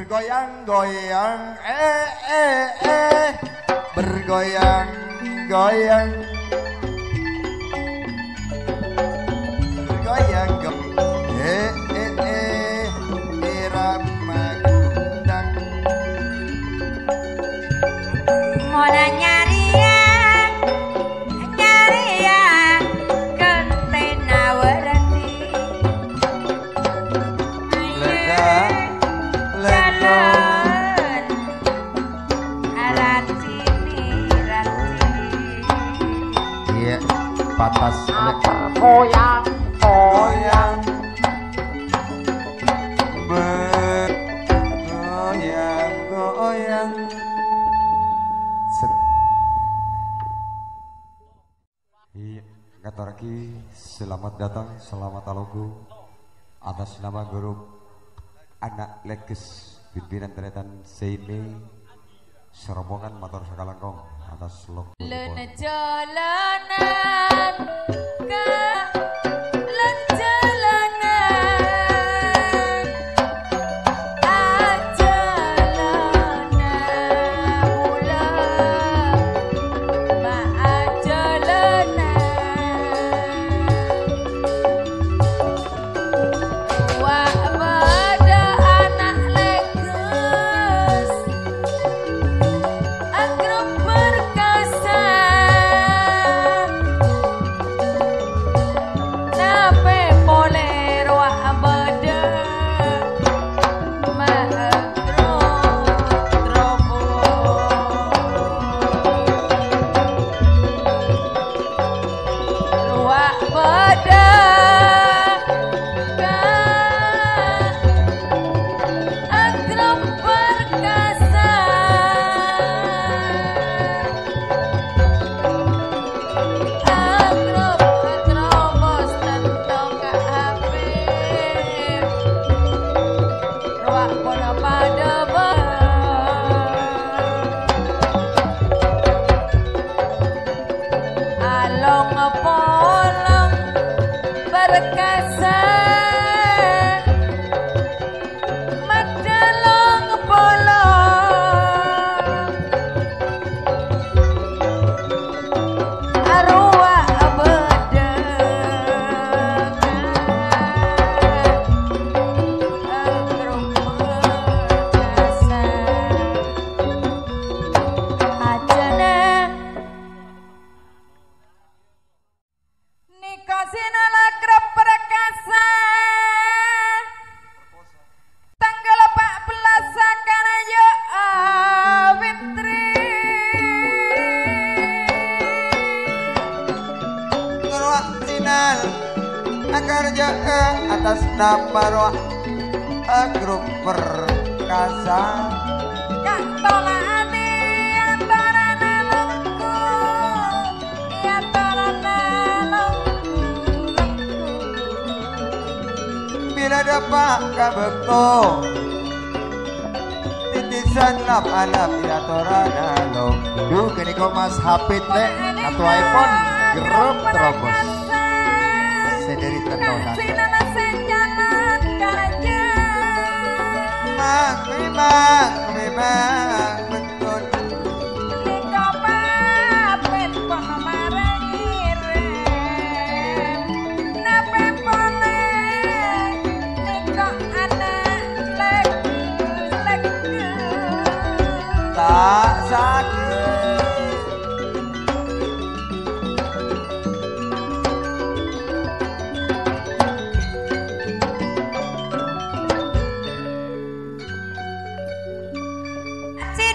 bergoyang-goyang bergoyang-goyang irama gundang moda nyariang kentena werati jalan ratini iya patas goyang goyang bergoyang-goyang iya kata lagi selamat datang selamat alogu atas nama grup anak leges pimpinan deretan Seime serombongan motor sakalangkong atas logo lena jalanan ke atas nama roh grup perkasa kak tolani antara nalungku ya tolana nalungku bila dapat kabekto titisan lap alap ya torana lungku kini kau mas hapit teh atau iPhone grup terobos dari ternoda memang betul kau papet kok marangirem nape boleh kok anak legu tak sakit si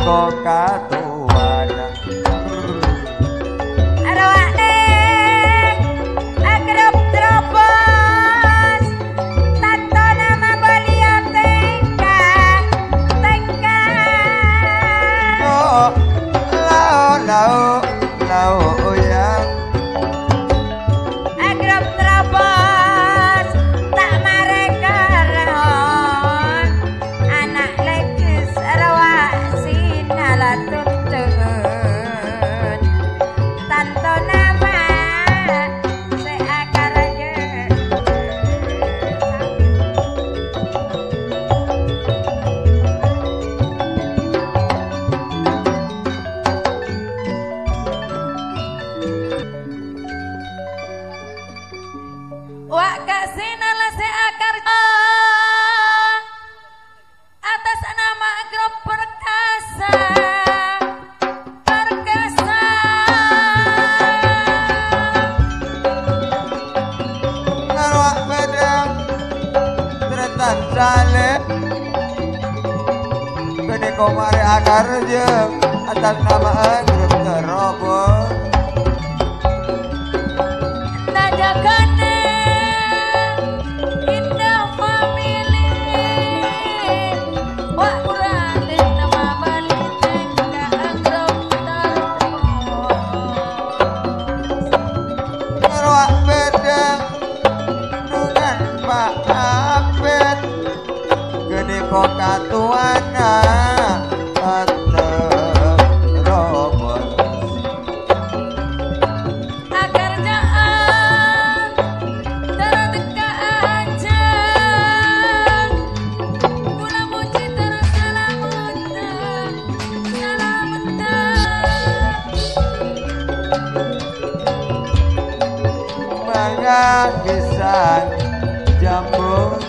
kok katuan arwane agrop terobos tanto nama beliau tengka oh lau yang agrop terobos tak marekeron anak lekes rawak sinala tuntun tanto nama seakar aja wak kasih nala seakar atas nama grup perkasa perkasa ngarwak bedang tretan sale gede komare akar jeung atas nama grup terobos najagane indah family wak kurang nama balik tengka grup terobos ngarwak bedang nungan Pak Apet gede kok katuana terobos agar jaan terteka aja mula muji terus salamutan mangga kisah jambu